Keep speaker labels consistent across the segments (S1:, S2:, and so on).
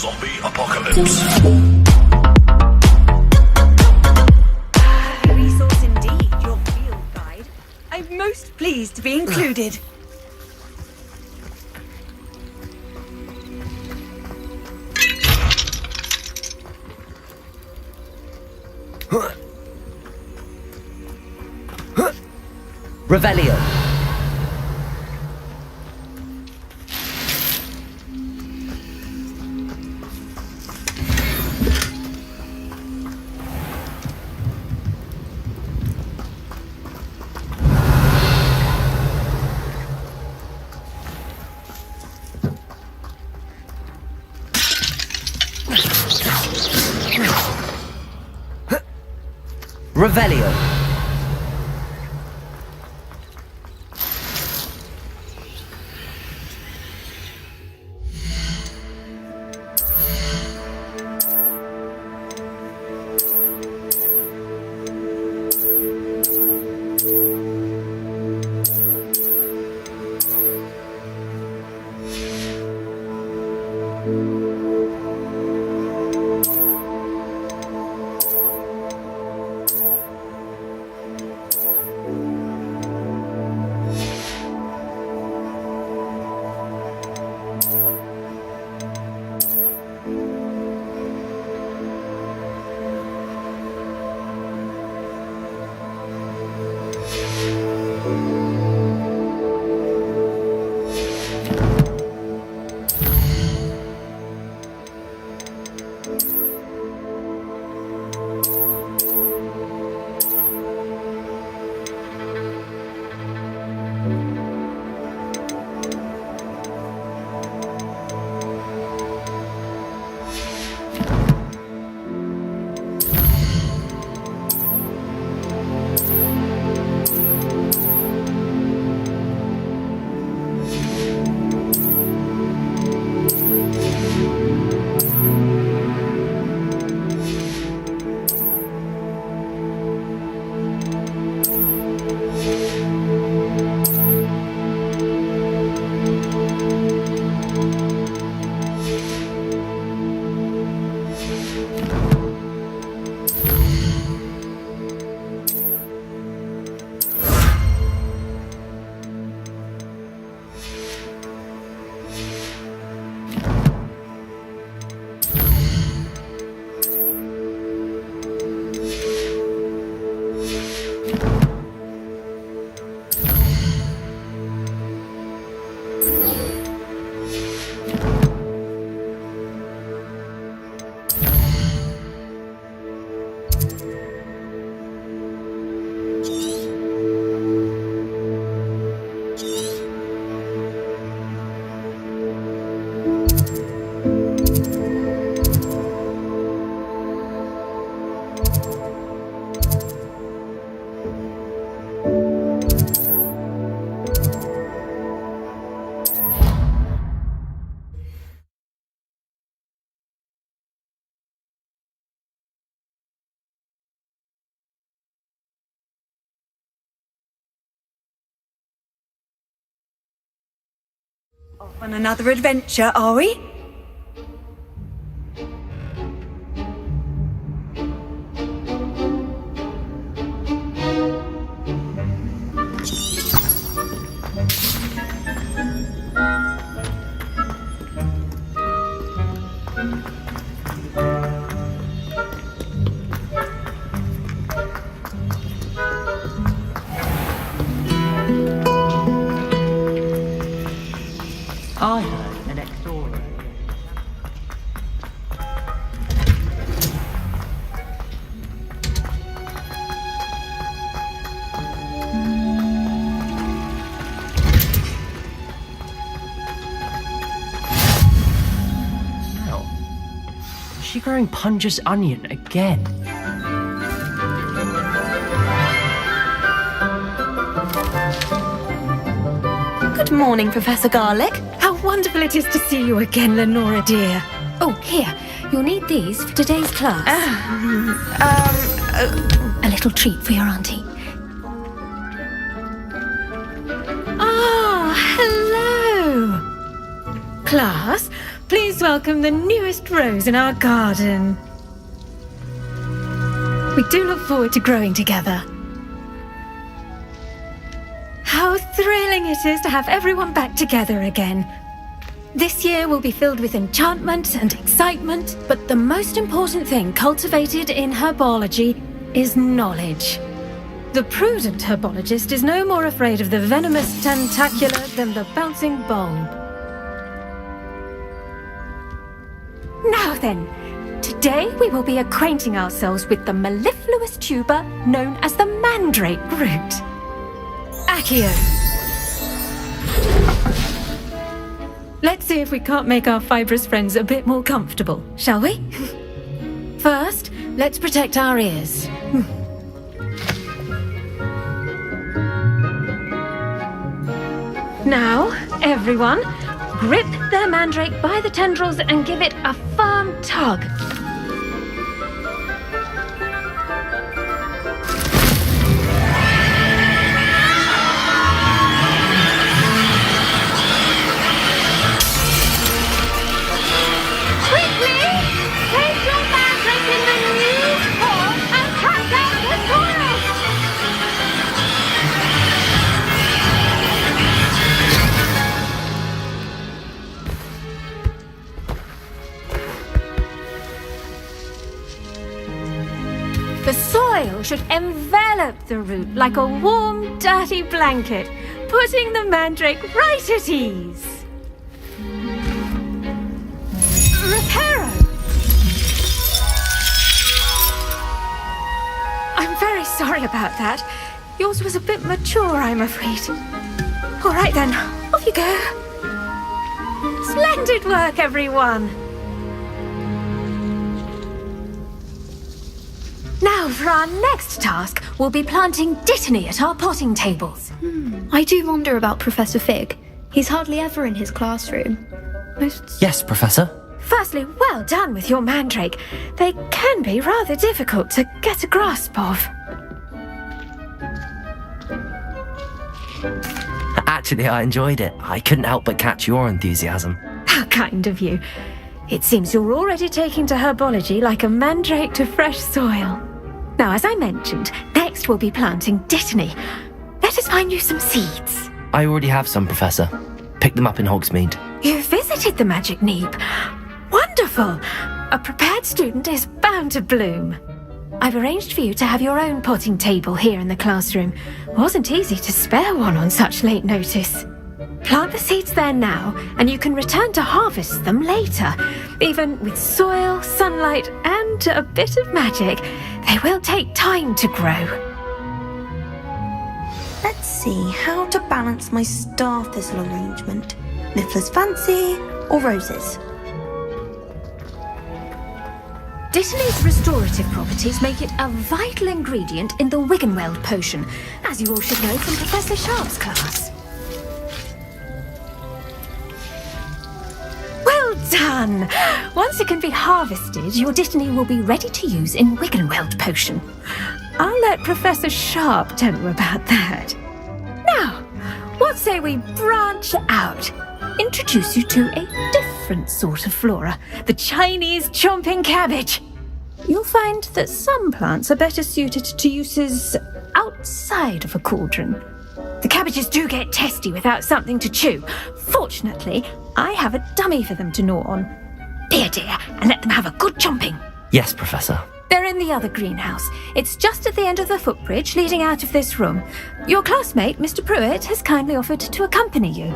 S1: Zombie apocalypse.
S2: Resource indeed, your field guide. I'm most pleased to be included.
S3: Revelio. Revelio.
S2: Off on another adventure, are we?
S4: I heard an extraordinary. Now, is she growing Punja's onion again?
S2: Good morning, Professor Garlic. How wonderful it is to see you again, Lenora dear.
S5: Oh, here. You'll need these for today's class. A little treat for your auntie.
S2: Ah, hello. Class, please welcome the newest rose in our garden. We do look forward to growing together. How thrilling it is to have everyone back together again. This year will be filled with enchantment and excitement, but the most important thing cultivated in herbology is knowledge. The prudent herbologist is no more afraid of the venomous tentacular than the bouncing bulb. Now then, today we will be acquainting ourselves with the mellifluous tuber known as the mandrake root. Accio. Let's see if we can't make our fibrous friends a bit more comfortable, shall we? First, let's protect our ears. Now, everyone, grip their mandrake by the tendrils and give it a firm tug. The soil should envelop the root like a warm, dirty blanket, putting the mandrake right at ease. Reparo! I'm very sorry about that. Yours was a bit mature, I'm afraid. All right then, off you go. Splendid work, everyone. Now, for our next task, we'll be planting Dittany at our potting tables.
S5: I do wonder about Professor Fig. He's hardly ever in his classroom.
S3: Yes, Professor.
S2: Firstly, well done with your mandrake. They can be rather difficult to get a grasp of.
S3: Actually, I enjoyed it. I couldn't help but catch your enthusiasm.
S2: How kind of you. It seems you're already taking to herbology like a mandrake to fresh soil. Now, as I mentioned, next we'll be planting Dittany. Let us find you some seeds.
S3: I already have some, Professor. Picked them up in Hogsmeade.
S2: You visited the Magic Neep. Wonderful! A prepared student is bound to bloom. I've arranged for you to have your own potting table here in the classroom. Wasn't easy to spare one on such late notice. Plant the seeds there now, and you can return to harvest them later. Even with soil, sunlight, and a bit of magic, they will take time to grow.
S1: Let's see how to balance my star thistle arrangement. Niffler's Fancy or Roses?
S2: Dittany's restorative properties make it a vital ingredient in the Wiggenweld potion, as you all should know from Professor Sharp's class. Well done! Once it can be harvested, your Dittany will be ready to use in Wiggenweld potion. I'll let Professor Sharp tell you about that. Now, what say we branch out? Introduce you to a different sort of flora, the Chinese chomping cabbage. You'll find that some plants are better suited to uses outside of a cauldron. The cabbages do get testy without something to chew. Fortunately, I have a dummy for them to gnaw on. Be a dear and let them have a good chomping.
S3: Yes, Professor.
S2: They're in the other greenhouse. It's just at the end of the footbridge leading out of this room. Your classmate, Mr. Pruitt, has kindly offered to accompany you.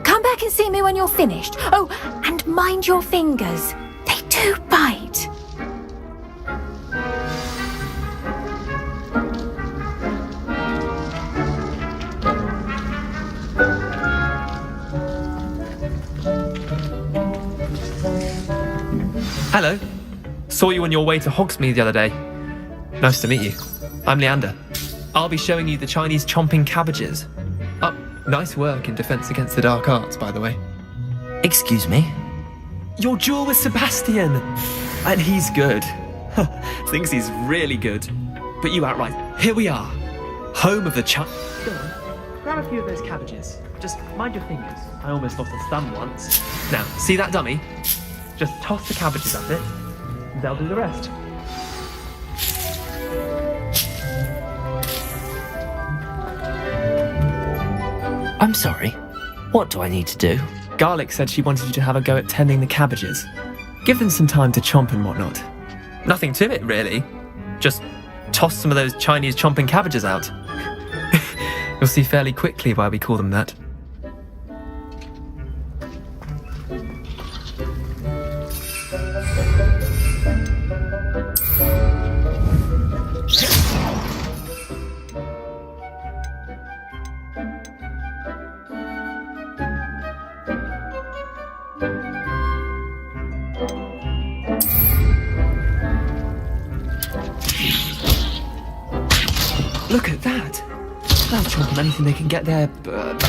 S2: Come back and see me when you're finished. Oh, and mind your fingers. They do bite.
S6: Hello. Saw you on your way to Hogsmeade the other day. Nice to meet you. I'm Leander. I'll be showing you the Chinese chomping cabbages. Nice work in Defense Against the Dark Arts, by the way.
S3: Excuse me?
S6: Your duel with Sebastian! And he's good. Thinks he's really good. But you outright. Here we are. Home of the Go on, grab a few of those cabbages. Just mind your fingers. I almost lost a thumb once. Now, see that dummy? Just toss the cabbages at it, and they'll do the rest.
S3: I'm sorry. What do I need to do?
S6: Garlic said she wanted you to have a go at tending the cabbages. Give them some time to chomp and whatnot. Nothing to it, really. Just toss some of those Chinese chomping cabbages out. You'll see fairly quickly why we call them that. Look at that! They'll chomp on anything they can get their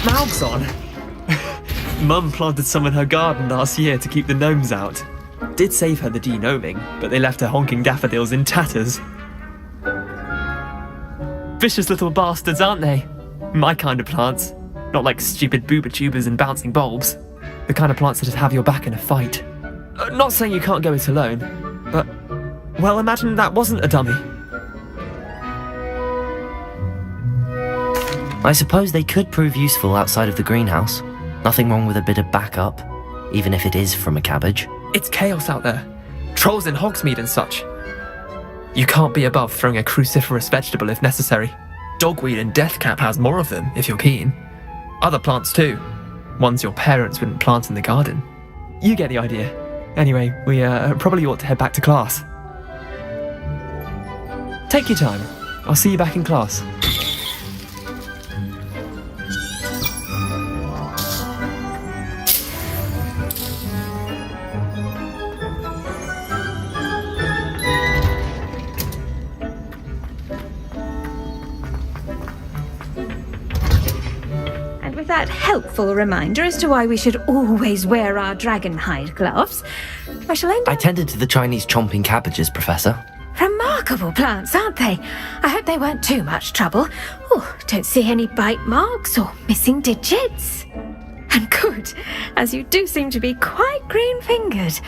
S6: mouths on. Mum planted some in her garden last year to keep the gnomes out. Did save her the de-gnoming, but they left her honking daffodils in tatters. Vicious little bastards, aren't they? My kind of plants. Not like stupid booba tubers and bouncing bulbs. The kind of plants that'd have your back in a fight. Not saying you can't go it alone, but, well, imagine that wasn't a dummy.
S3: I suppose they could prove useful outside of the greenhouse. Nothing wrong with a bit of backup, even if it is from a cabbage.
S6: It's chaos out there. Trolls in Hogsmeade and such. You can't be above throwing a cruciferous vegetable if necessary. Dogweed and deathcap has more of them, if you're keen. Other plants too. Ones your parents wouldn't plant in the garden. You get the idea. Anyway, we probably ought to head back to class. Take your time. I'll see you back in class.
S2: That helpful reminder as to why we should always wear our dragon hide gloves, I shall end
S3: I
S2: up...
S3: tended to the Chinese chomping cabbages, Professor.
S2: Remarkable plants, aren't they? I hope they weren't too much trouble. Oh, don't see any bite marks or missing digits. And good, as you do seem to be quite green-fingered.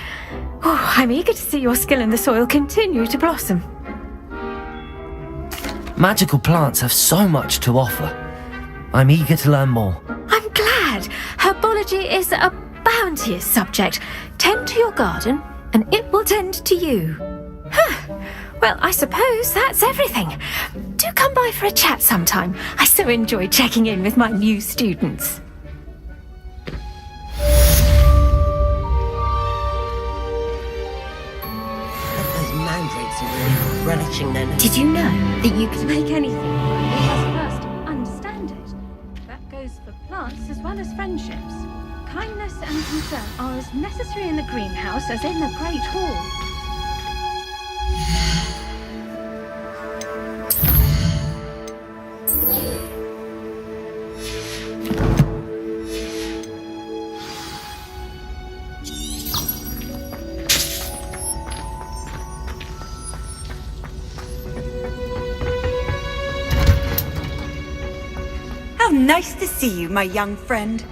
S2: Oh, I'm eager to see your skill in the soil continue to blossom.
S3: Magical plants have so much to offer. I'm eager to learn more.
S2: I'm glad. Herbology is a bounteous subject. Tend to your garden, and it will tend to you. Huh. Well, I suppose that's everything. Do come by for a chat sometime. I so enjoy checking in with my new students.
S7: Those mandrakes are really relishing their
S2: Did you know that you can make anything? You must first understand it. That goes for plants as well as friendships. Kindness and concern are as necessary in the greenhouse as in the Great Hall.
S8: How nice to see you, my young friend.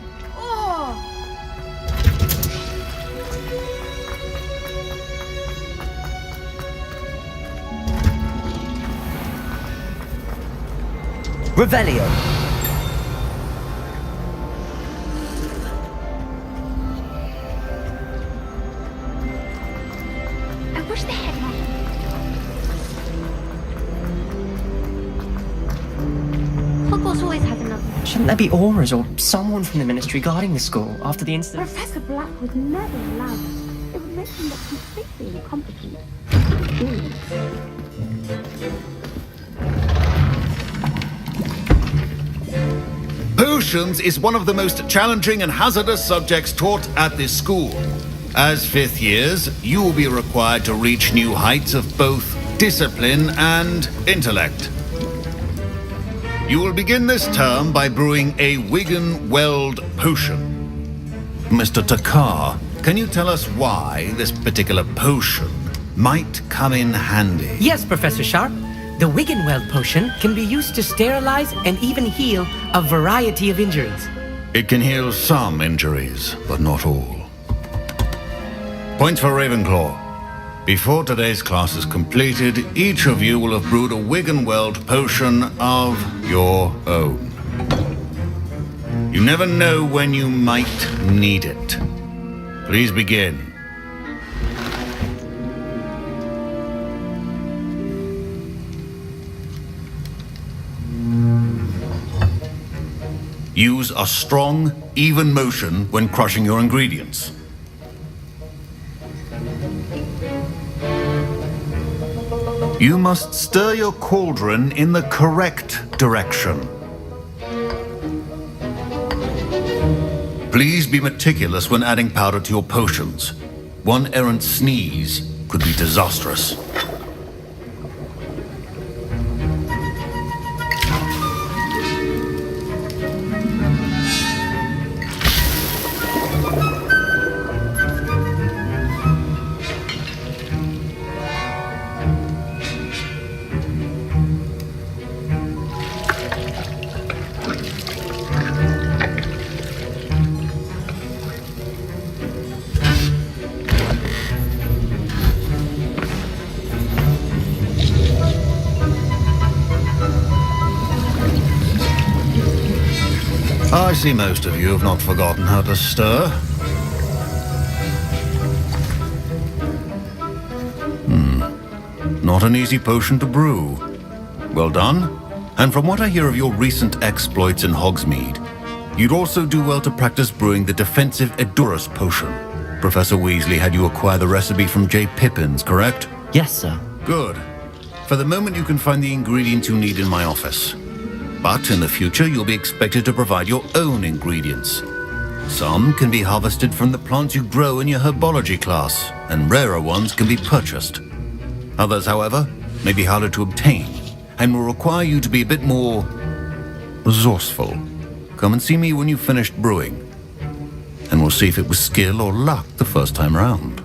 S7: Revelio.
S5: I wish they had more. Hogwarts always has another.
S4: Shouldn't there be auras or someone from the ministry guarding the school after the incident?
S5: Professor Black would never allow it. It would make him look completely incompetent.
S9: Potions is one of the most challenging and hazardous subjects taught at this school. As fifth years, you will be required to reach new heights of both discipline and intellect. You will begin this term by brewing a Wiggen-Weld potion. Mr. Takar, can you tell us why this particular potion might come in handy?
S10: Yes, Professor Sharp. The Wiggen-Weld potion can be used to sterilize and even heal a variety of injuries.
S9: It can heal some injuries, but not all. Points for Ravenclaw. Before today's class is completed, each of you will have brewed a Wiggenweld potion of your own. You never know when you might need it. Please begin. Use a strong, even motion when crushing your ingredients. You must stir your cauldron in the correct direction. Please be meticulous when adding powder to your potions. One errant sneeze could be disastrous. I see most of you have not forgotten how to stir. Not an easy potion to brew. Well done. And from what I hear of your recent exploits in Hogsmeade, you'd also do well to practice brewing the defensive Edurus potion. Professor Weasley had you acquire the recipe from J. Pippin's, correct?
S3: Yes, sir.
S9: Good. For the moment you can find the ingredients you need in my office. But in the future, you'll be expected to provide your own ingredients. Some can be harvested from the plants you grow in your herbology class, and rarer ones can be purchased. Others, however, may be harder to obtain, and will require you to be a bit more resourceful. Come and see me when you've finished brewing, and we'll see if it was skill or luck the first time round.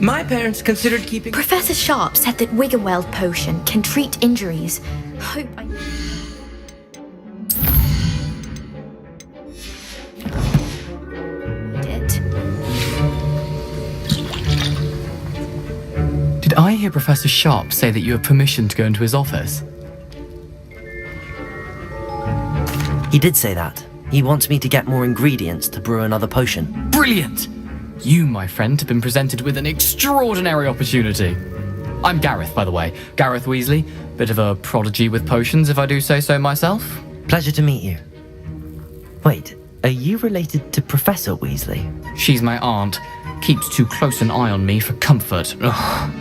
S10: My parents considered keeping...
S5: Professor Sharp said that Wiggenweld potion can treat injuries. Hope I...
S11: Did I hear Professor Sharp say that you have permission to go into his office?
S3: He did say that. He wants me to get more ingredients to brew another potion.
S11: Brilliant! You, my friend, have been presented with an extraordinary opportunity. I'm Gareth, by the way. Gareth Weasley. Bit of a prodigy with potions, if I do say so myself.
S3: Pleasure to meet you. Wait, are you related to Professor Weasley?
S11: She's my aunt. Keeps too close an eye on me for comfort. Ugh.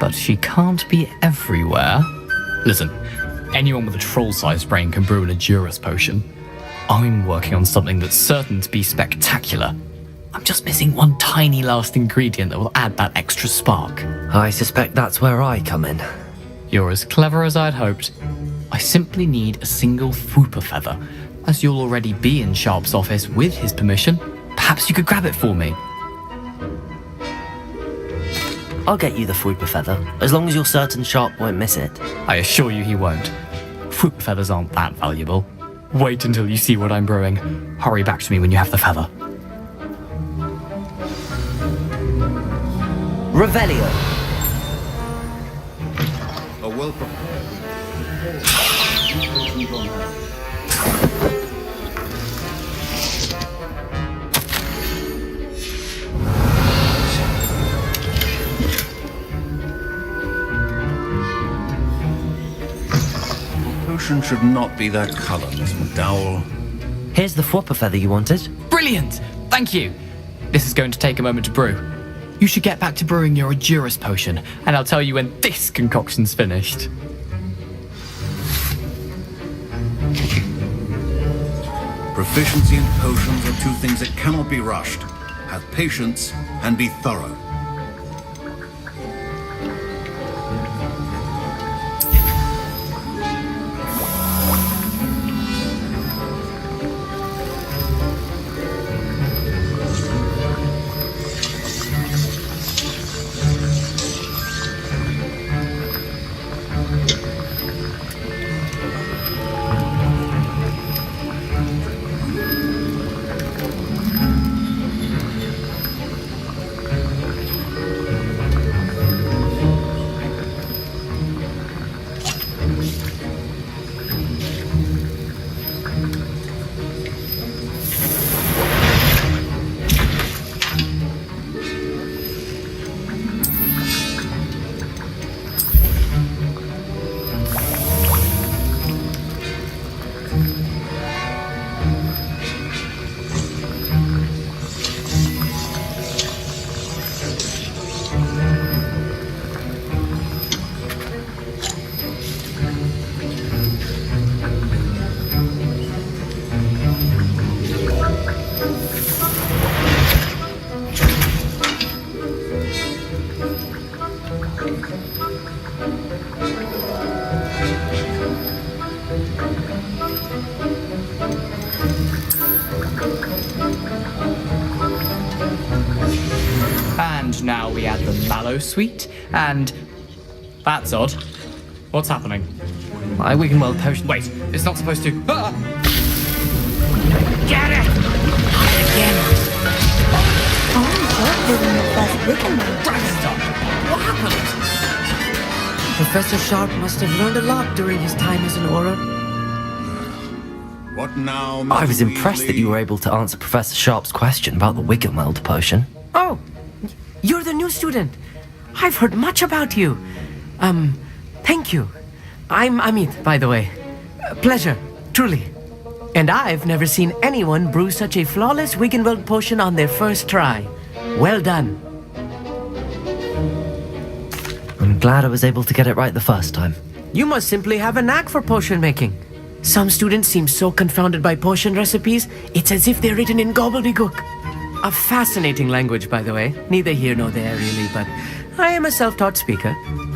S11: But she can't be everywhere. Listen, anyone with a troll-sized brain can brew an Edurus potion. I'm working on something that's certain to be spectacular. I'm just missing one tiny last ingredient that will add that extra spark.
S3: I suspect that's where I come in.
S11: You're as clever as I'd hoped. I simply need a single Fwooper feather. As you'll already be in Sharp's office with his permission, perhaps you could grab it for me.
S3: I'll get you the Fwooper feather, as long as you're certain Sharp won't miss it.
S11: I assure you he won't. Fwooper feathers aren't that valuable. Wait until you see what I'm brewing. Hurry back to me when you have the feather.
S3: Revelio.
S9: A welcome. Potion should not be that color, Miss McDowell.
S3: Here's the Fwooper feather you wanted.
S11: Brilliant! Thank you! This is going to take a moment to brew. You should get back to brewing your Edurus potion, and I'll tell you when this concoction's finished.
S9: Proficiency in potions are two things that cannot be rushed. Have patience and be thorough.
S11: And now we add the mallow sweet, and... That's odd. What's happening?
S3: My Wiggenweld potion.
S11: Wait, it's not supposed to... Ah!
S10: Get it!
S11: What happened?
S10: Professor Sharp must have learned a lot during his time as an Auror.
S9: What now,
S3: I was
S9: Mr.
S3: impressed that
S9: Weasley?
S3: you were able to answer Professor Sharp's question about the Wiggenweld potion.
S10: Oh, you're the new student. I've heard much about you. Thank you. I'm Amit, by the way. Pleasure, truly. And I've never seen anyone brew such a flawless Wiggenweld potion on their first try. Well done.
S3: I'm glad I was able to get it right the first time.
S10: You must simply have a knack for potion making. Some students seem so confounded by potion recipes, it's as if they're written in gobbledygook. A fascinating language, by the way. Neither here nor there, really, but I am a self-taught speaker.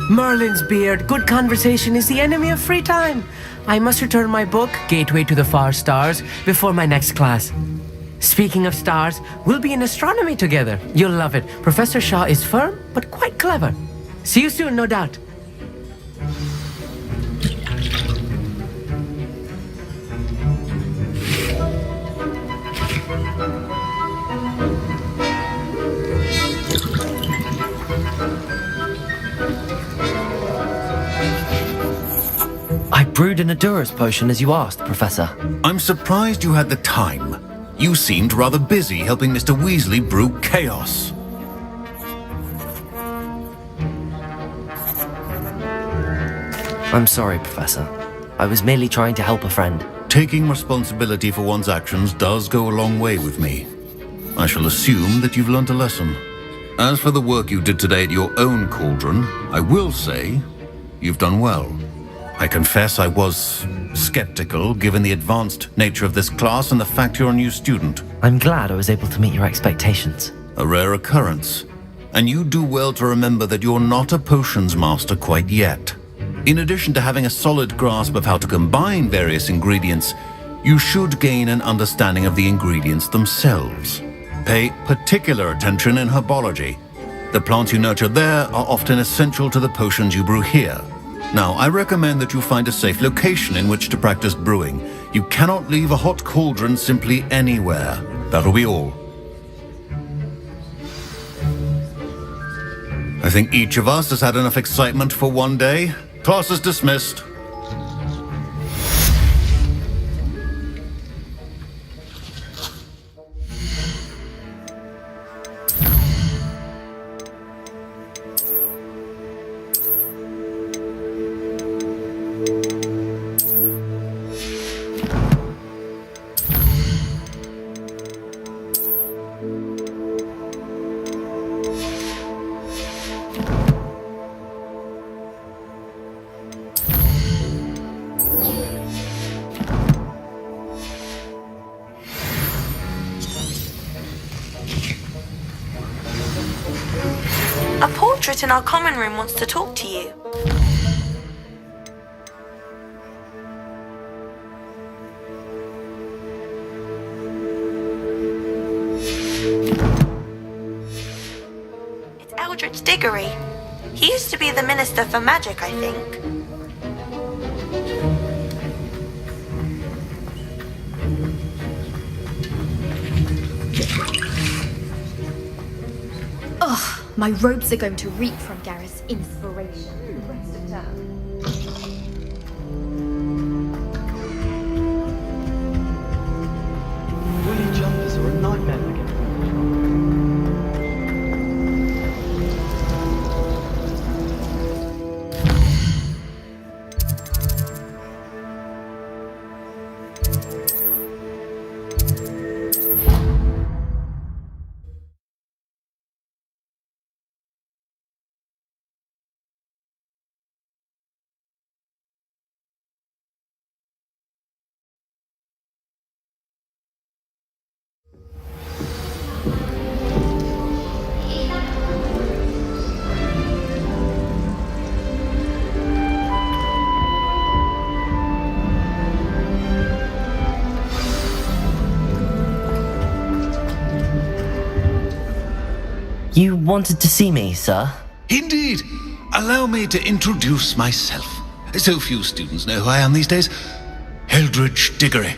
S10: Merlin's beard, good conversation is the enemy of free time. I must return my book, Gateway to the Far Stars, before my next class. Speaking of stars, we'll be in astronomy together. You'll love it. Professor Shaw is firm, but quite clever. See you soon, no doubt.
S3: brewed an Adura's potion as you asked, Professor.
S9: I'm surprised you had the time. You seemed rather busy helping Mr. Weasley brew chaos.
S3: I'm sorry, Professor. I was merely trying to help a friend.
S9: Taking responsibility for one's actions does go a long way with me. I shall assume that you've learnt a lesson. As for the work you did today at your own cauldron, I will say you've done well. I confess I was skeptical given the advanced nature of this class and the fact you're a new student.
S3: I'm glad I was able to meet your expectations.
S9: A rare occurrence. And you do well to remember that you're not a potions master quite yet. In addition to having a solid grasp of how to combine various ingredients, you should gain an understanding of the ingredients themselves. Pay particular attention in herbology. The plants you nurture there are often essential to the potions you brew here. Now, I recommend that you find a safe location in which to practice brewing. You cannot leave a hot cauldron simply anywhere. That'll be all. I think each of us has had enough excitement for one day. Class is dismissed.
S1: A portrait in our common room wants to talk to you. It's Eldritch Diggory. He used to be the Minister for Magic, I think.
S5: My robes are going to reek from Gareth's inspiration.
S12: Woolly jumpers are a nightmare to get.
S3: You wanted to see me, sir?
S9: Indeed. Allow me to introduce myself. So few students know who I am these days. Eldritch Diggory,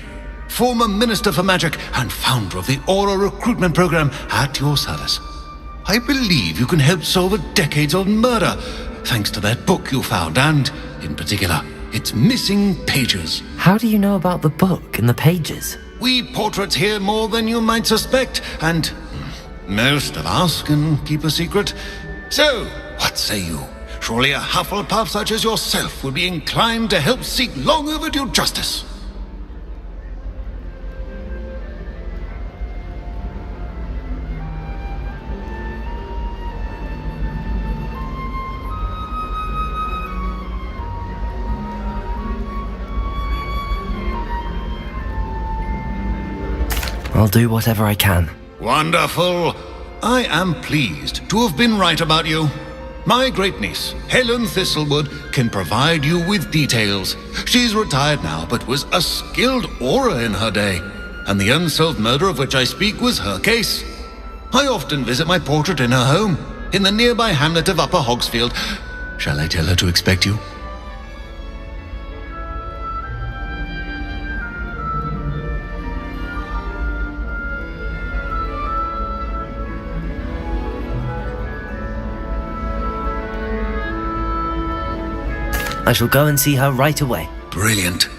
S9: former Minister for Magic and founder of the Aura Recruitment Program, at your service. I believe you can help solve a decades-old murder, thanks to that book you found, and, in particular, its missing pages.
S3: How do you know about the book and the pages?
S9: We portraits here more than you might suspect, and most of us can keep a secret. So, what say you? Surely a Hufflepuff such as yourself would be inclined to help seek long overdue justice.
S3: I'll do whatever I can.
S9: Wonderful. I am pleased to have been right about you. My great-niece, Helen Thistlewood, can provide you with details. She's retired now, but was a skilled aura in her day, and the unsolved murder of which I speak was her case. I often visit my portrait in her home, in the nearby hamlet of Upper Hogsfield. Shall I tell her to expect you?
S3: I shall go and see her right away.
S9: Brilliant.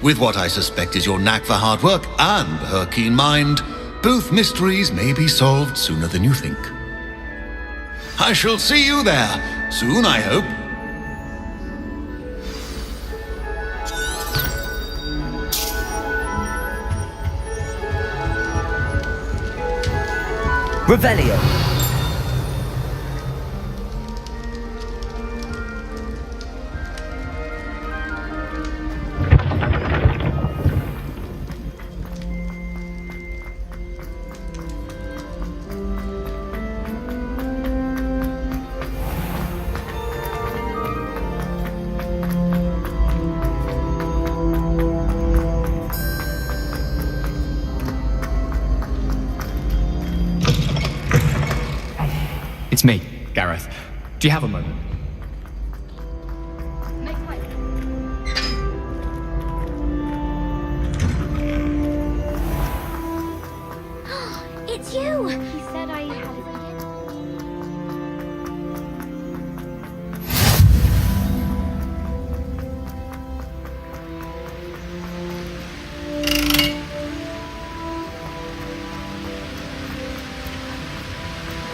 S9: With what I suspect is your knack for hard work and her keen mind, both mysteries may be solved sooner than you think. I shall see you there soon, I hope.
S10: Revelio.
S11: It's me, Gareth. Do you have a moment?
S5: It's you! He said I had it again.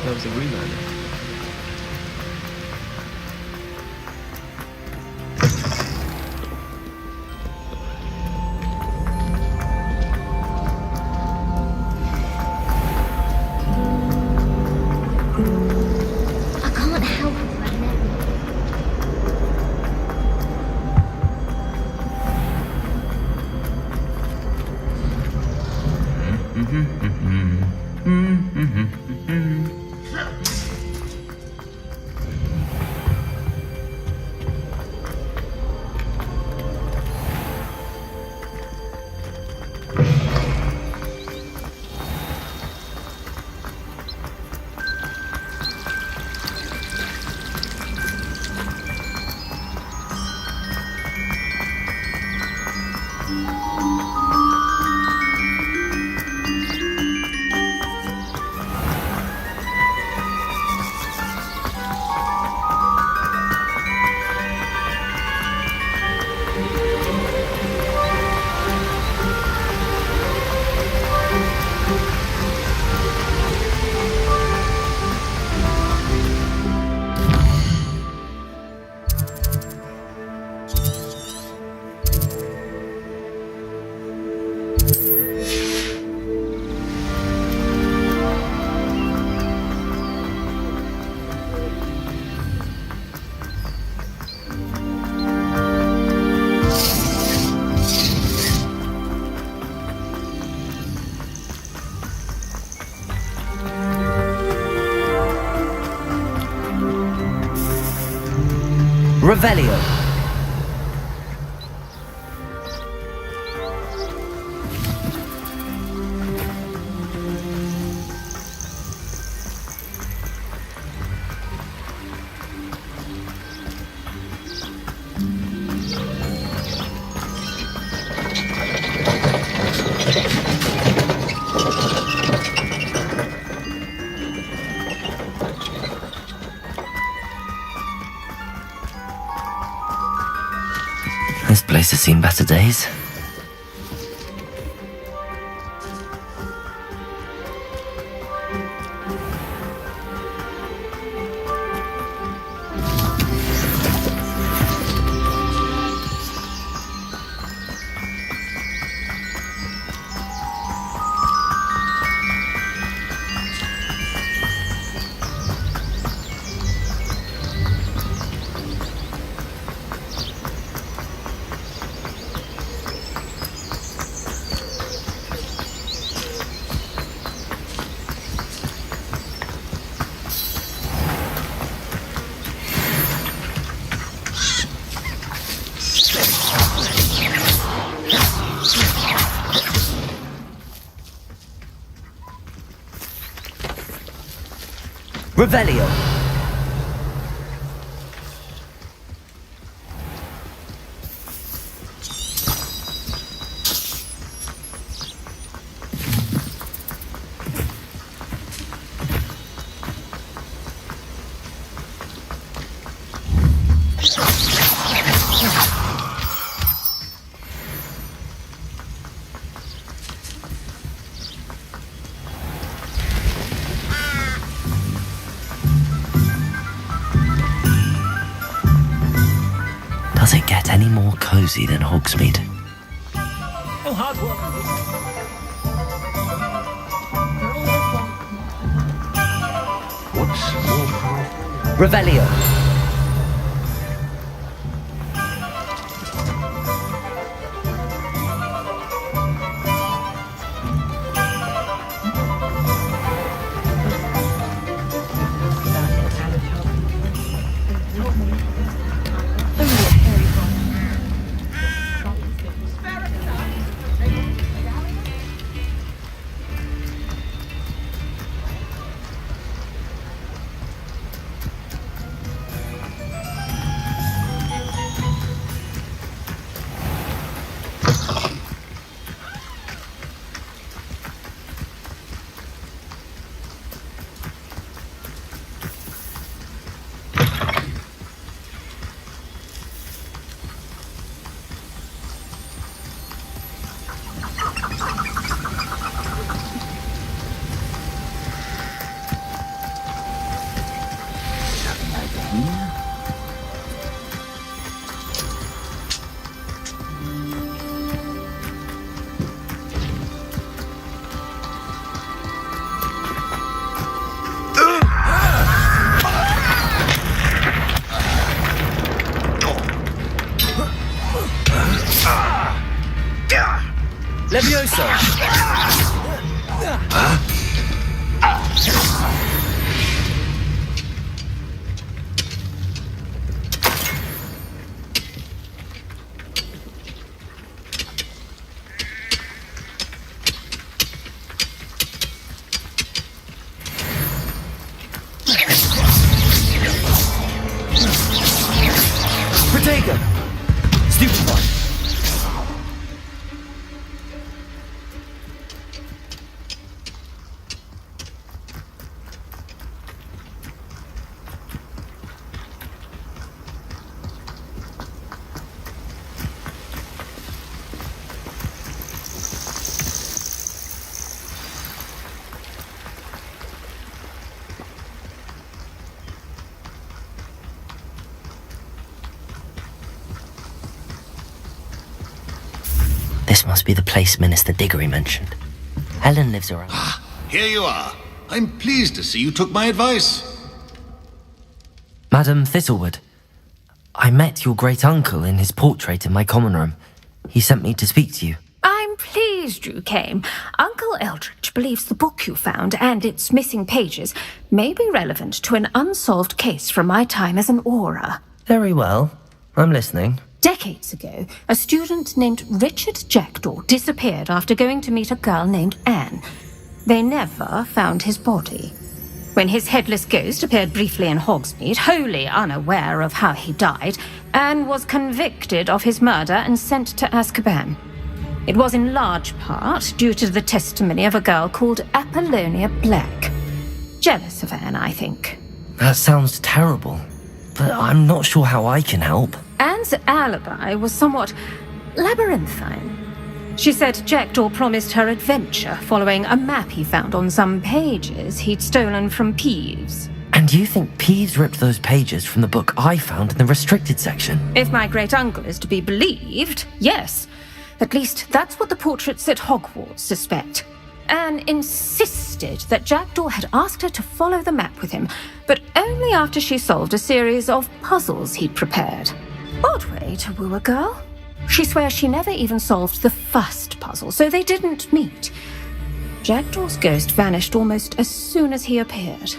S6: That was a reminder.
S5: I can't help it right now.
S10: Revelio.
S3: This place has seen better days. Revelio. Does it get any more cozy than Hogsmeade?
S12: Oh, hard work.
S13: What's more
S10: Revelio. Levioso! Protego! Stupefy!
S3: This must be the place Minister Diggory mentioned. Helen lives around.
S9: Here you are. I'm pleased to see you took my advice.
S3: Madam Thistlewood, I met your great-uncle in his portrait in my common room. He sent me to speak to you.
S2: I'm pleased you came. Uncle Eldridge believes the book you found and its missing pages may be relevant to an unsolved case from my time as an aura.
S3: Very well. I'm listening.
S2: Decades ago, a student named Richard Jackdaw disappeared after going to meet a girl named Anne. They never found his body. When his headless ghost appeared briefly in Hogsmeade, wholly unaware of how he died, Anne was convicted of his murder and sent to Azkaban. It was in large part due to the testimony of a girl called Apollonia Black. Jealous of Anne, I think.
S3: That sounds terrible, but I'm not sure how I can help.
S2: Anne's alibi was somewhat labyrinthine. She said Jackdaw promised her adventure following a map he found on some pages he'd stolen from Peeves.
S3: And you think Peeves ripped those pages from the book I found in the restricted section?
S2: If my great-uncle is to be believed, yes. At least that's what the portraits at Hogwarts suspect. Anne insisted that Jackdaw had asked her to follow the map with him, but only after she solved a series of puzzles he'd prepared. Odd way to woo a girl. She swears she never even solved the first puzzle, so they didn't meet. Jackdaw's ghost vanished almost as soon as he appeared.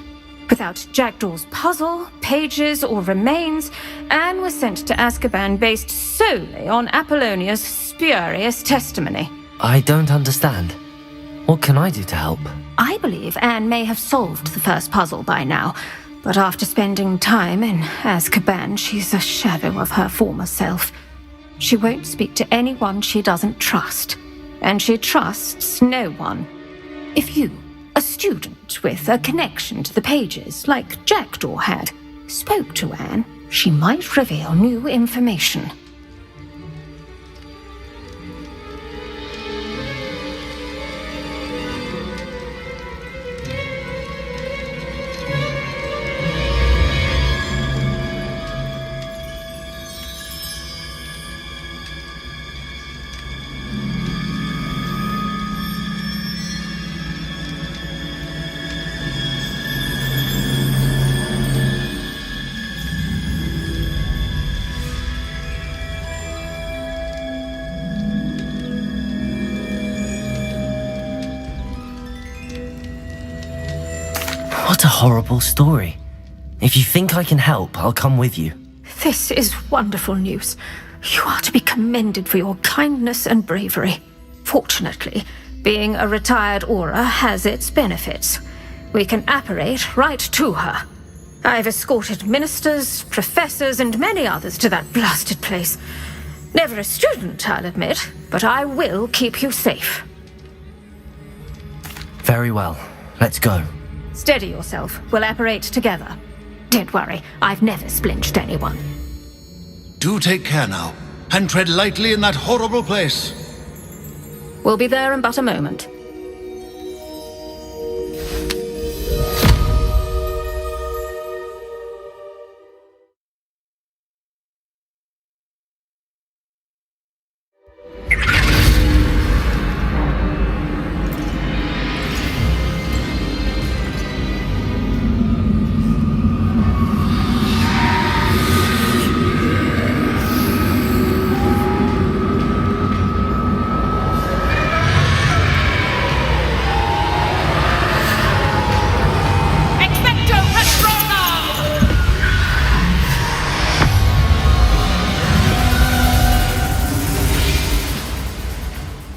S2: Without Jackdaw's puzzle, pages, or remains, Anne was sent to Azkaban based solely on Apollonia's spurious testimony.
S3: I don't understand. What can I do to help?
S2: I believe Anne may have solved the first puzzle by now, but after spending time in Azkaban, she's a shadow of her former self. She won't speak to anyone she doesn't trust, and she trusts no one. If you, a student with a connection to the pages like Jackdaw had, spoke to Anne, she might reveal new information.
S3: What a horrible story. If you think I can help, I'll come with you.
S2: This is wonderful news. You are to be commended for your kindness and bravery. Fortunately, being a retired Aura has its benefits. We can apparate right to her. I've escorted ministers, professors, and many others to that blasted place. Never a student, I'll admit, but I will keep you safe.
S3: Very well. Let's go.
S2: Steady yourself. We'll apparate together. Don't worry, I've never splinched anyone.
S9: Do take care now, and tread lightly in that horrible place.
S2: We'll be there in but a moment.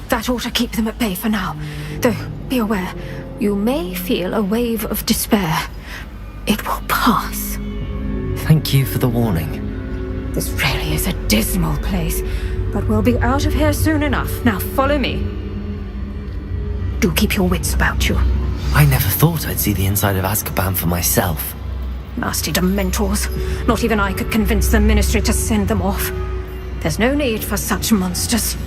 S2: That ought to keep them at bay for now. Though, be aware, you may feel a wave of despair. It will pass.
S3: Thank you for the warning.
S2: This really is a dismal place, but we'll be out of here soon enough. Now follow me. Do keep your wits about you.
S3: I never thought I'd see the inside of Azkaban for myself.
S2: Nasty Dementors. Not even I could convince the Ministry to send them off. There's no need for such monsters.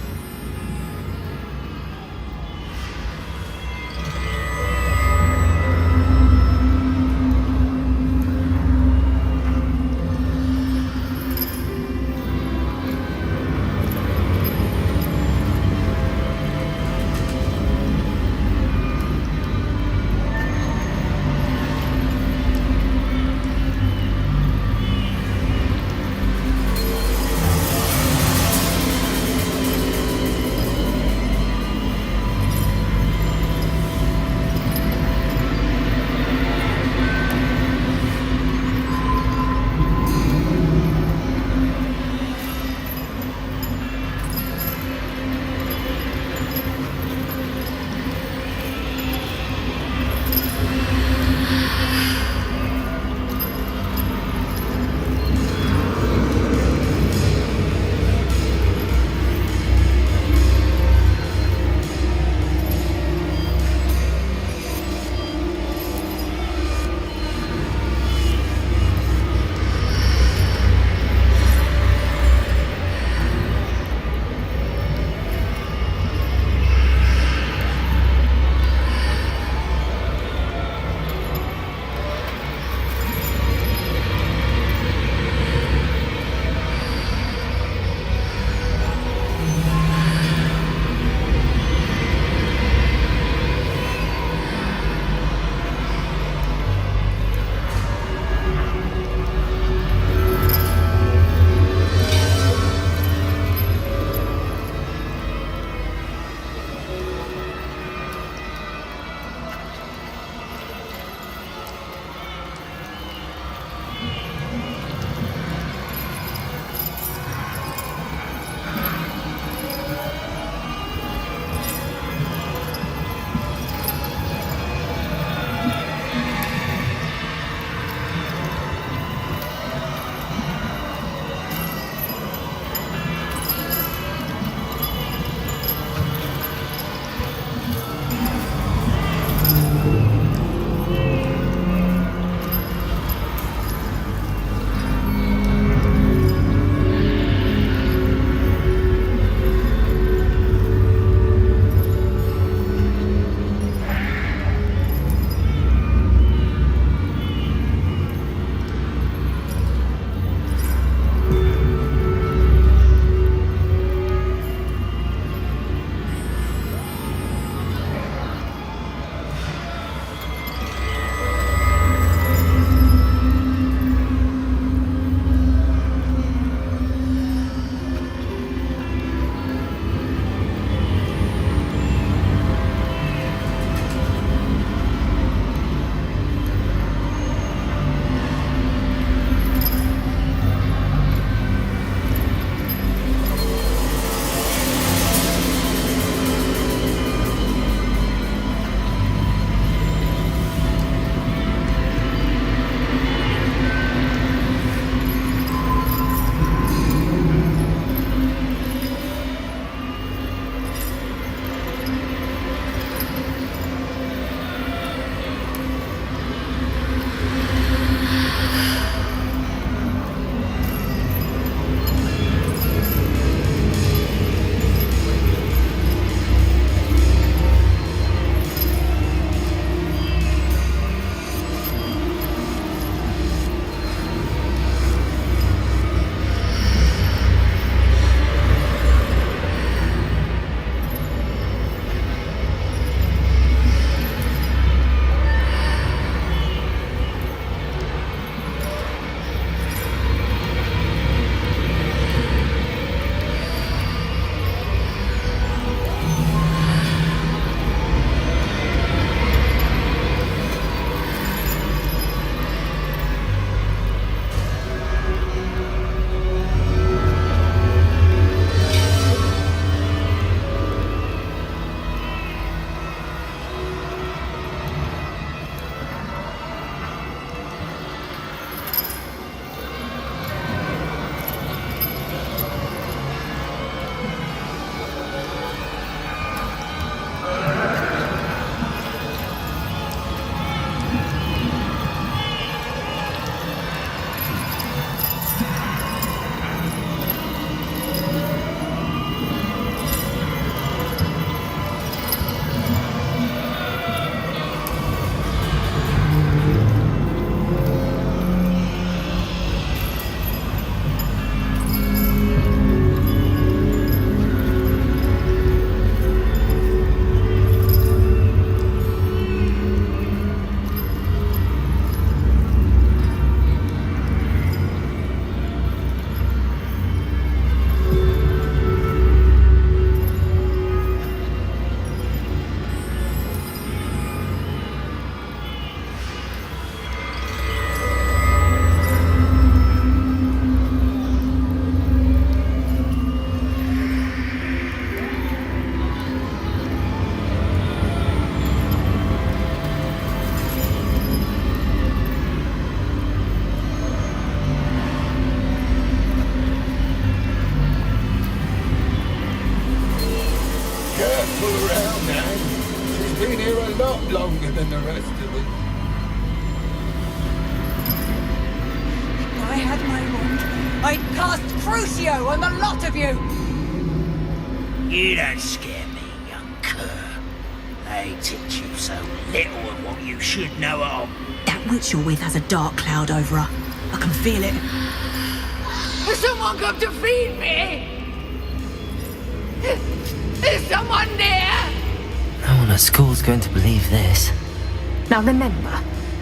S13: been here a lot longer than the rest of us.
S8: I had my wand. I'd cast Crucio on the lot of you!
S7: You don't scare me, young cur. They teach you so little of what you should know of.
S8: That witch you're with has a dark cloud over her. I can feel it.
S7: Has someone come to feed me? Is someone there?
S3: No one at school's going to believe this.
S2: Now remember,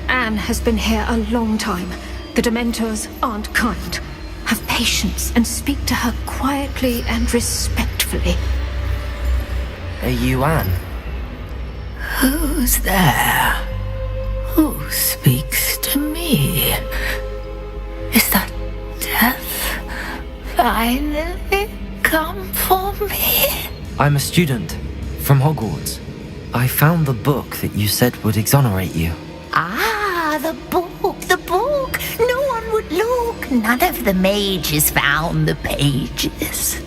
S2: Anne has been here a long time. The Dementors aren't kind. Have patience and speak to her quietly and respectfully.
S3: Are you Anne?
S14: Who's there? Who speaks to me? Is that death finally come for me?
S3: I'm a student from Hogwarts. I found the book that you said would exonerate you.
S14: Ah, the book, the book. No one would look. None of the mages found the pages.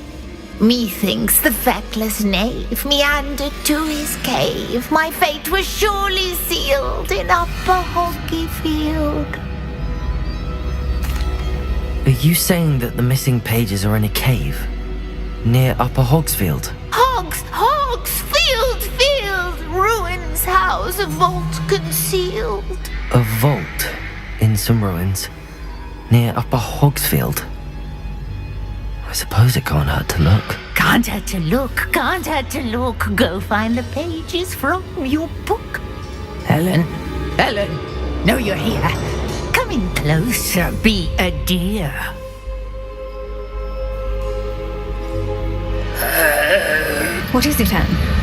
S14: Methinks the feckless knave meandered to his cave. My fate was surely sealed in Upper Hoggyfield.
S3: Are you saying that the missing pages are in a cave? Near Upper Hogsfield?
S14: Field, ruins house, a vault concealed.
S3: A vault in some ruins near Upper Hogsfield? I suppose it can't hurt to look.
S14: Can't hurt to look. Go find the pages from your book. Helen, no, you're here. Come in closer, be a dear.
S2: What is it, Anne?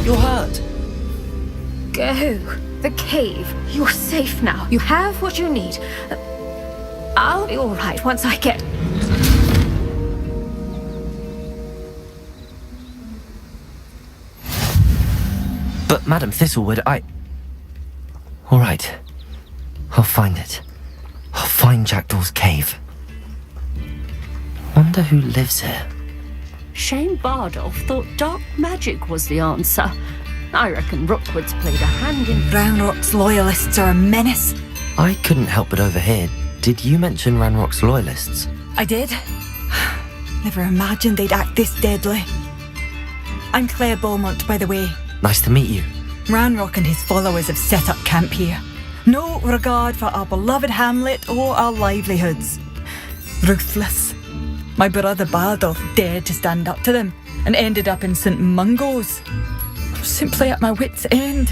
S3: You're hurt.
S2: Go. The cave. You're safe now. You have what you need. I'll be all right once I get...
S3: But Madam Thistlewood, All right. I'll find it. I'll find Jackdaw's cave. Wonder who lives here.
S15: Shane Bardolph thought dark magic was the answer. I reckon Rookwood's played a hand in...
S8: Ranrock's loyalists are a menace.
S3: I couldn't help but overhear. Did you mention Ranrock's loyalists?
S8: I did. Never imagined they'd act this deadly. I'm Claire Beaumont, by the way.
S3: Nice to meet you.
S8: Ranrock and his followers have set up camp here. No regard for our beloved hamlet or our livelihoods. Ruthless. My brother Bardolph dared to stand up to them and ended up in St. Mungo's. I'm simply at my wit's end.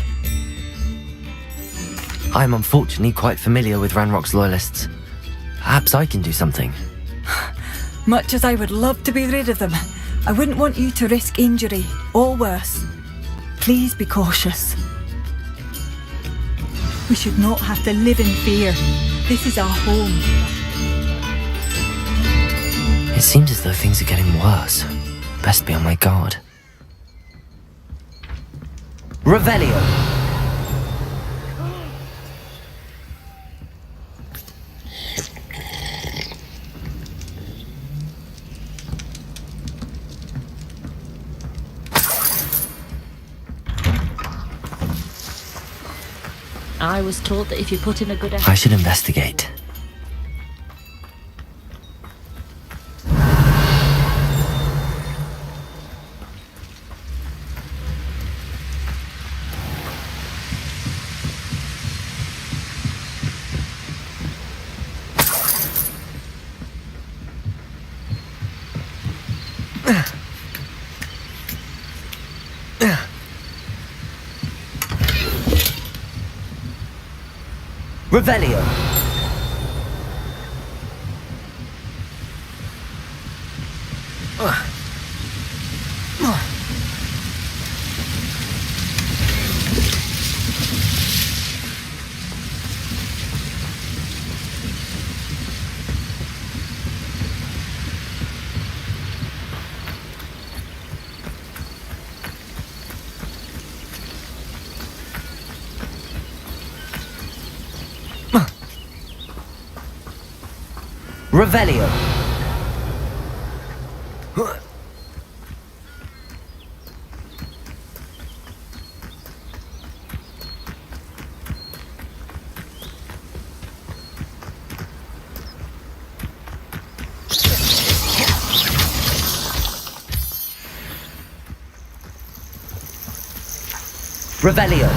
S3: I'm unfortunately quite familiar with Ranrock's loyalists. Perhaps I can do something.
S8: Much as I would love to be rid of them, I wouldn't want you to risk injury or worse. Please be cautious. We should not have to live in fear. This is our home.
S3: It seems as though things are getting worse. Best be on my guard. Revelio!
S15: I was taught that if you put in a good effort...
S3: I should investigate. Revelio. Revelio. Revelio.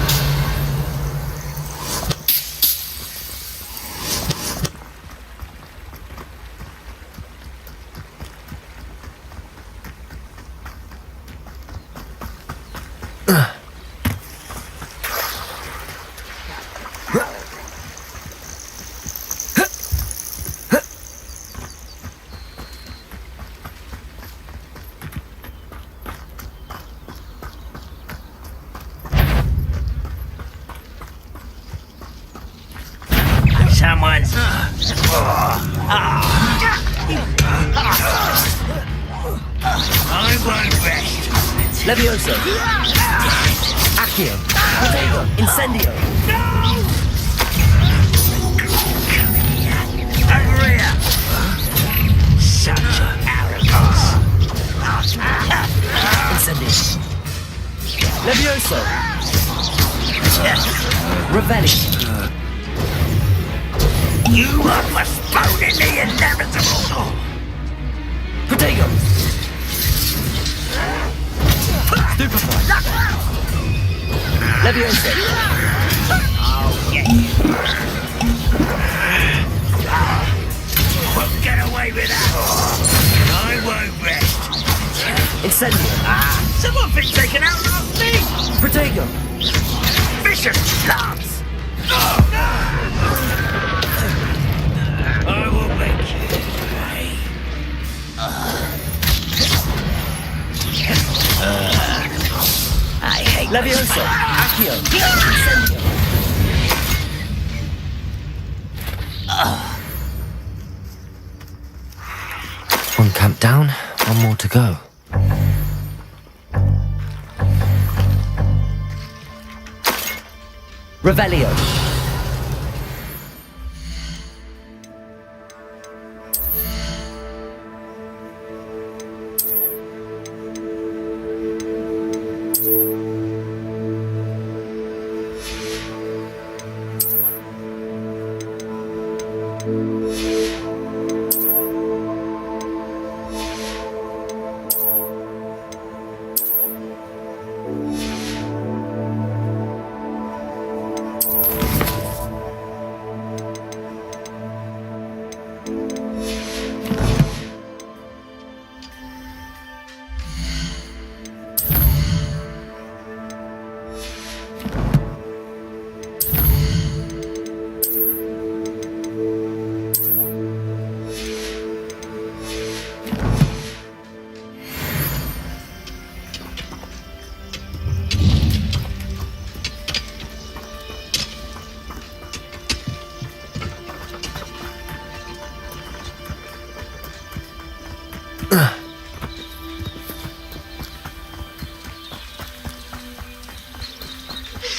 S7: Someone's. I won't rest.
S3: Levioso. Accio. Protego. Incendio.
S7: Over here. Such arrogance.
S3: Incendio. Levioso. Revelli.
S7: You are postponing the inevitable.
S3: Protego.
S7: Stupefy.
S3: Levioso.
S7: Oh, yeah. Won't get away with that. I won't rest.
S3: Incendio.
S7: Someone been taken out last week.
S3: Protego.
S7: Vicious slums. I will make you pay. I hate
S3: Levioso. Accio. Incendio. One camp down, one more to go. Revelio.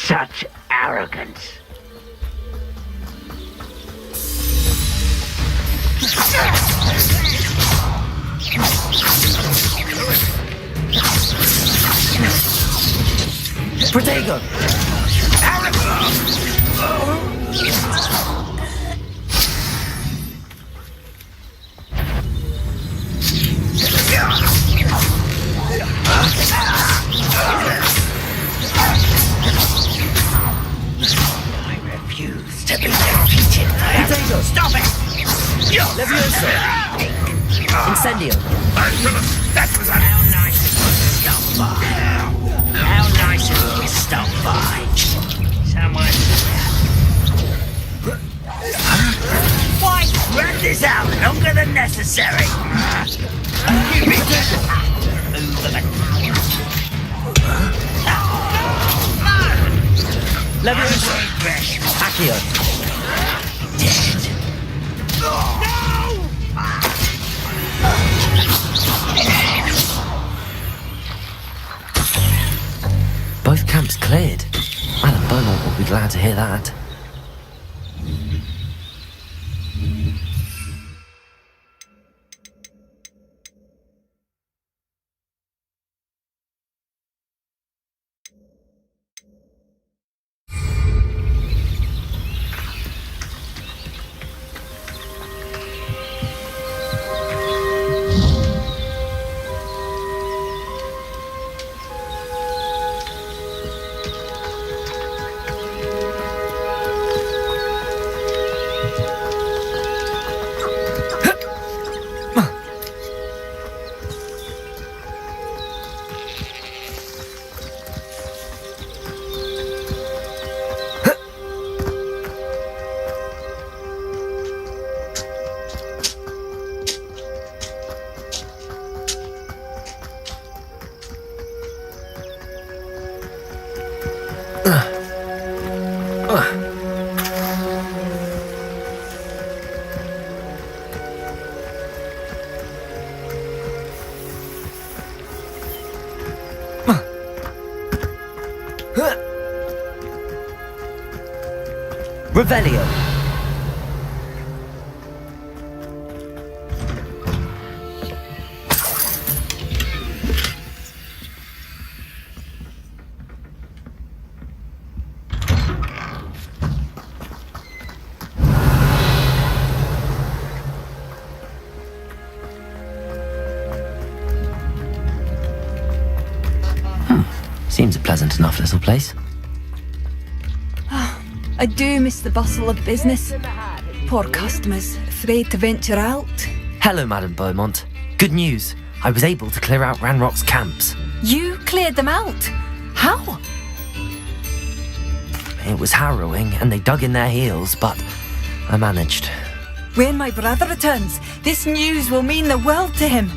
S7: Such arrogance.
S3: Protego.
S7: I refuse to be defeated.
S3: Protego.
S7: Stop it!
S3: Levioso. Incendio.
S7: That was how nice it was to stop by. How nice it was to stop by. Someone. Why drag this out longer than necessary? You be over the
S3: Levioso. Accio.
S7: Dead. No!
S3: Both camps cleared. Madam Beaumont will be glad to hear that. Revelio. Seems a pleasant enough little place.
S8: I do miss the bustle of business. Poor customers, afraid to venture out.
S3: Hello, Madam Beaumont. Good news. I was able to clear out Ranrock's camps.
S8: You cleared them out? How?
S3: It was harrowing, and they dug in their heels, but I managed.
S8: When my brother returns, this news will mean the world to him.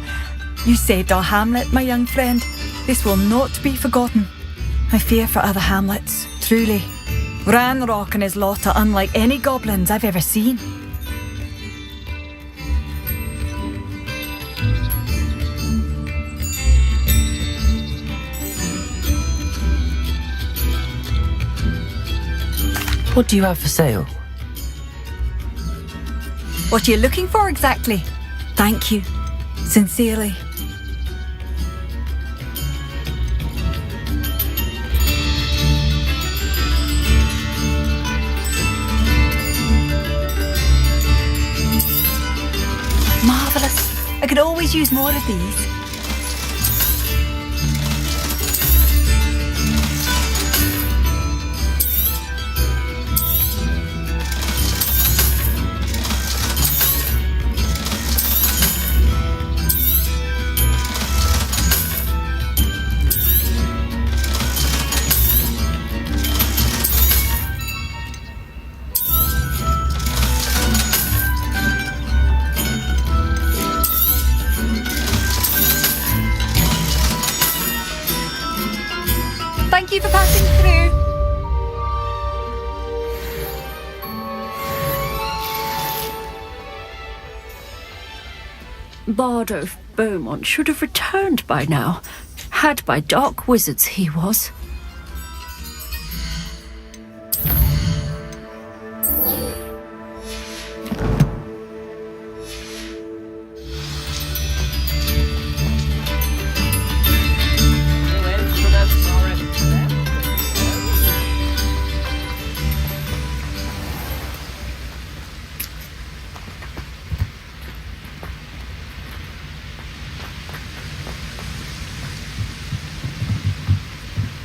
S8: You saved our hamlet, my young friend. This will not be forgotten. I fear for other hamlets, truly. Ranrock and his lot are unlike any goblins I've ever seen.
S3: What do you have for sale?
S8: What are you looking for exactly? Thank you. Sincerely. Marvellous. I could always use more of these. Thank you for passing through.
S15: Bardo Beaumont should have returned by now. Had by dark wizards he was.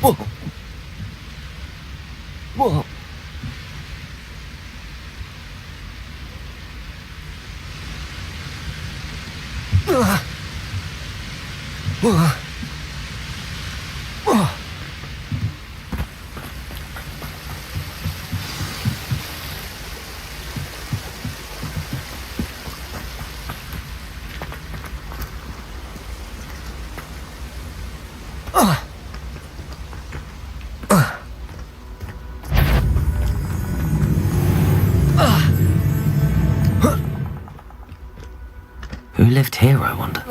S3: Whoa. Whoa. Who lived here, I wonder?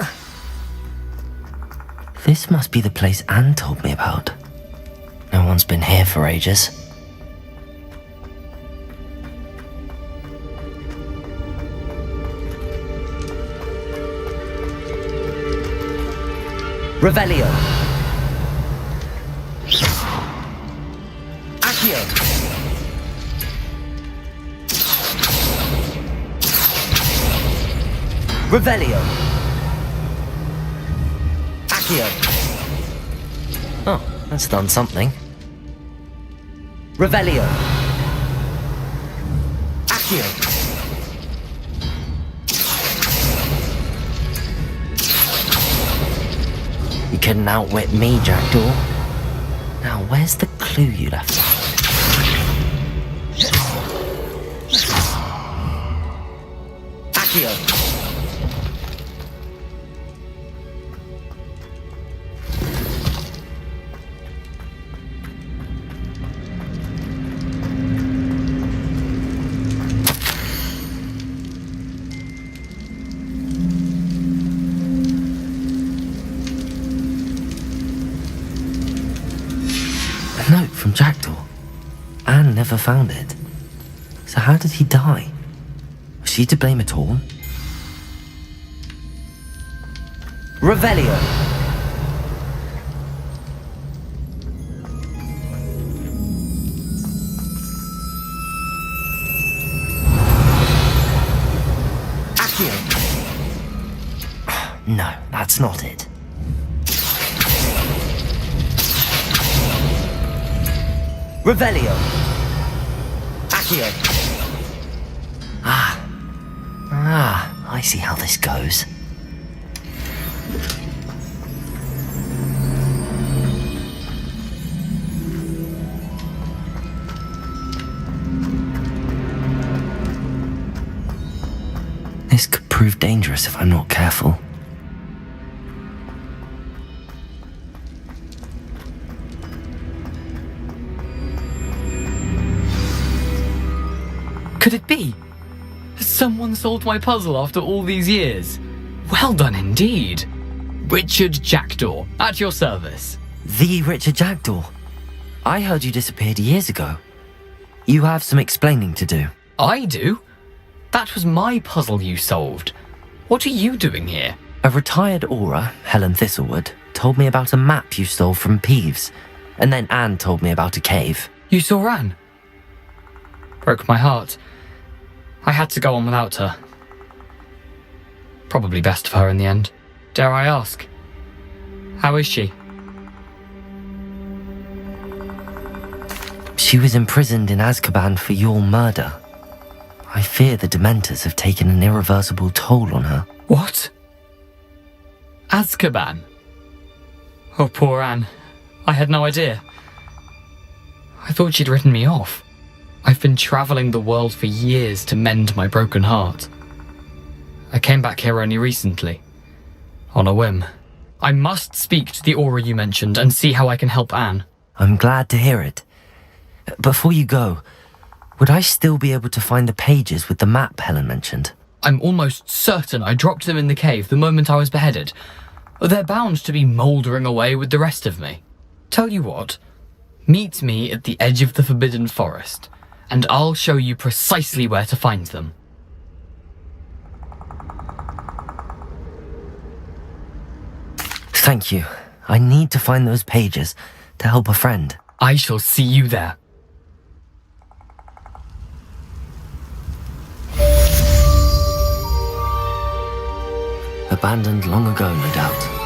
S3: This must be the place Anne told me about. No one's been here for ages. Revelio. Accio. Revelio. Accio. Oh, that's done something. Revelio. Accio. You couldn't outwit me, Jackdaw. Now, where's the clue you left? Accio. A note from Jackdaw. Anne never found it. So how did he die? Was she to blame at all? Revelio! No, that's not it. Revelio. Accio. I see how this goes. This could prove dangerous if I'm not careful.
S11: Could it be? Has someone solved my puzzle after all these years? Well done indeed. Richard Jackdaw, at your service.
S3: The Richard Jackdaw? I heard you disappeared years ago. You have some explaining to do.
S11: I do? That was my puzzle you solved. What are you doing here?
S3: A retired aura, Helen Thistlewood, told me about a map you stole from Peeves. And then Anne told me about a cave.
S11: You saw Anne? Broke my heart. I had to go on without her. Probably best for her in the end. Dare I ask? How is she?
S3: She was imprisoned in Azkaban for your murder. I fear the Dementors have taken an irreversible toll on her.
S11: What? Azkaban? Oh, poor Anne. I had no idea. I thought she'd written me off. I've been travelling the world for years to mend my broken heart. I came back here only recently. On a whim. I must speak to the aura you mentioned and see how I can help Anne.
S3: I'm glad to hear it. Before you go, would I still be able to find the pages with the map Helen mentioned?
S11: I'm almost certain I dropped them in the cave the moment I was beheaded. They're bound to be mouldering away with the rest of me. Tell you what, meet me at the edge of the Forbidden Forest, and I'll show you precisely where to find them.
S3: Thank you. I need to find those pages to help a friend.
S11: I shall see you there.
S3: Abandoned long ago, no doubt.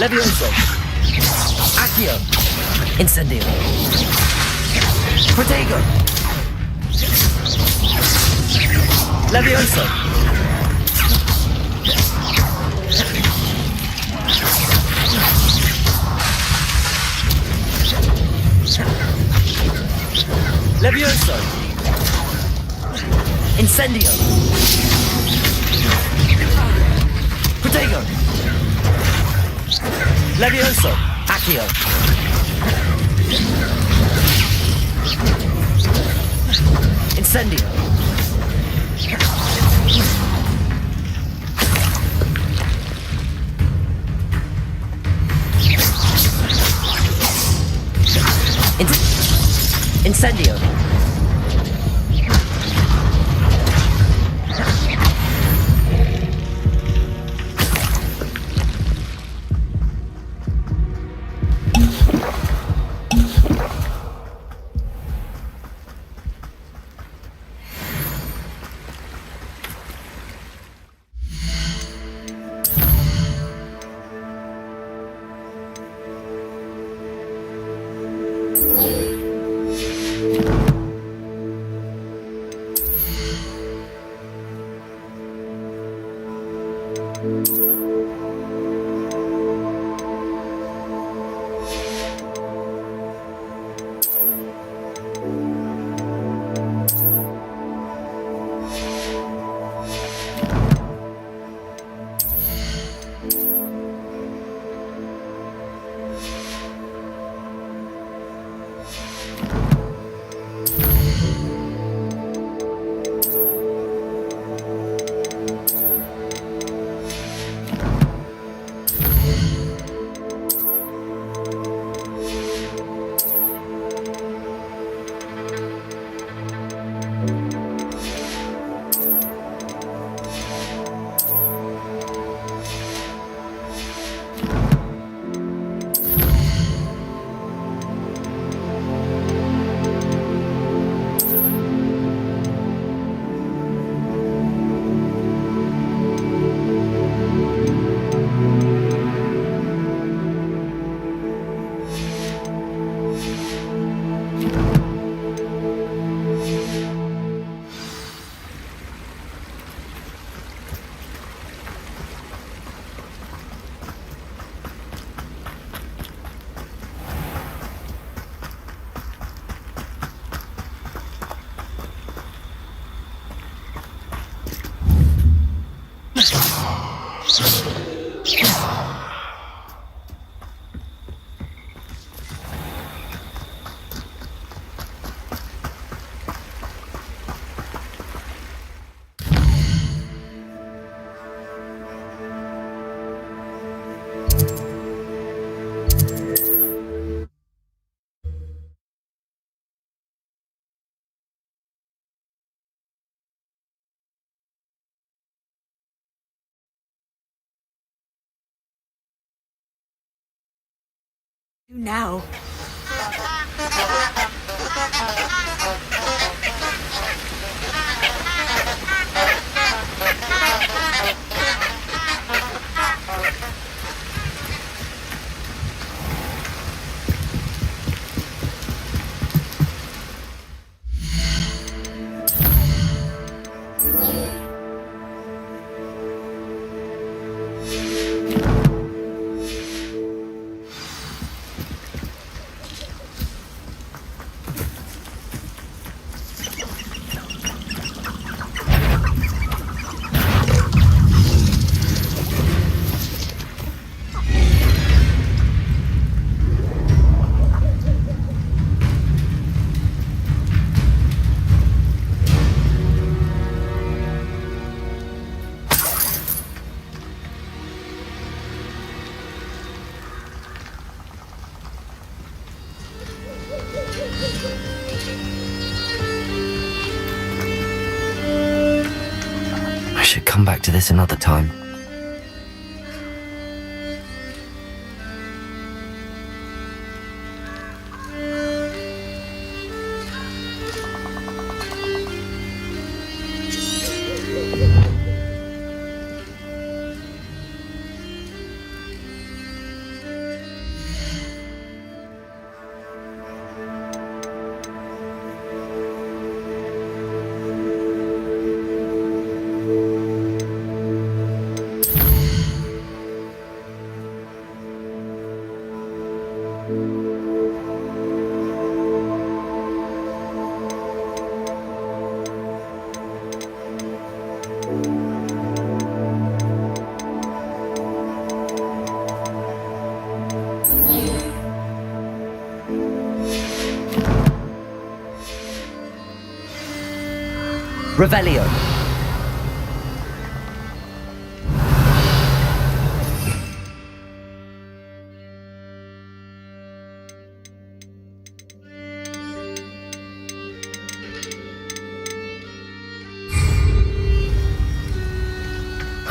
S3: Levioso. Accio. Incendio. Protego. Levioso. Levioso. Incendio. Protego. Levioso. Accio. Incendio.
S16: Incendio.
S8: Now.
S3: I should come back to this another time.
S16: Revelio.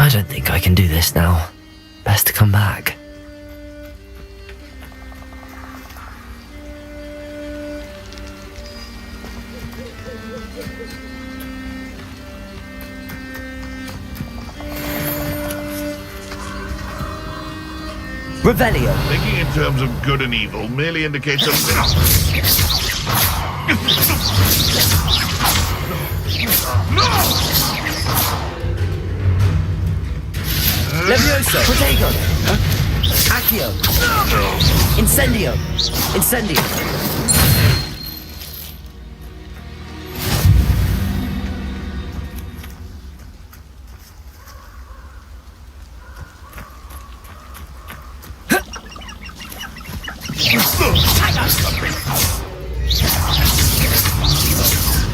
S3: I don't think I can do this now. Best to come back. Revelio.
S16: Thinking in terms of good and evil merely indicates a...
S3: Levioso. Protego. Accio. Incendio. Incendio.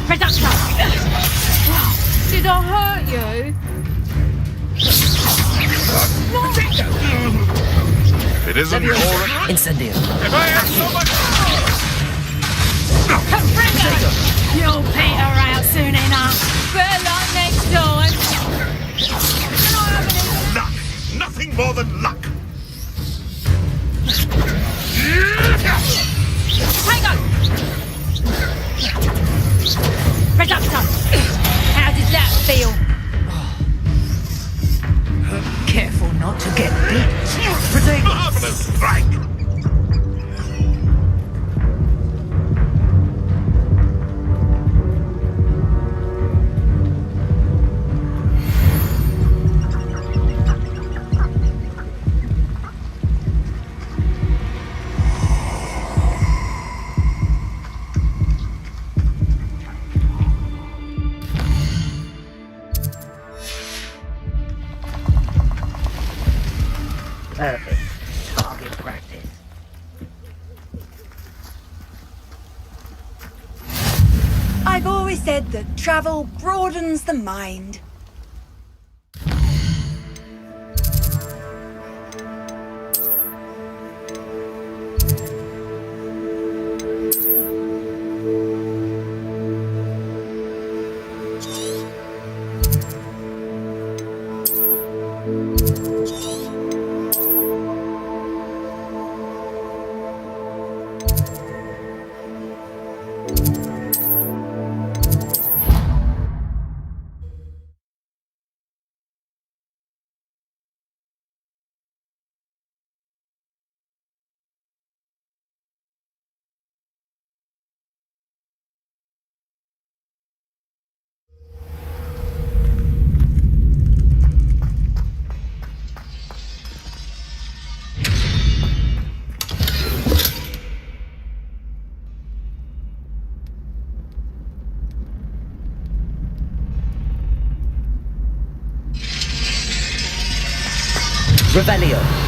S2: Reductor! Did I hurt you?
S16: If it isn't more...
S3: Incendio.
S16: If I have so much...
S2: You'll peter out soon enough. Better luck next time.
S16: Luck. Nothing more than luck.
S2: Hang on! Reductor! How did that feel?
S8: Careful not to get bit.
S16: Marvelous strike.
S7: Perfect. Target practice.
S17: I've always said that travel broadens the mind.
S3: Revelio.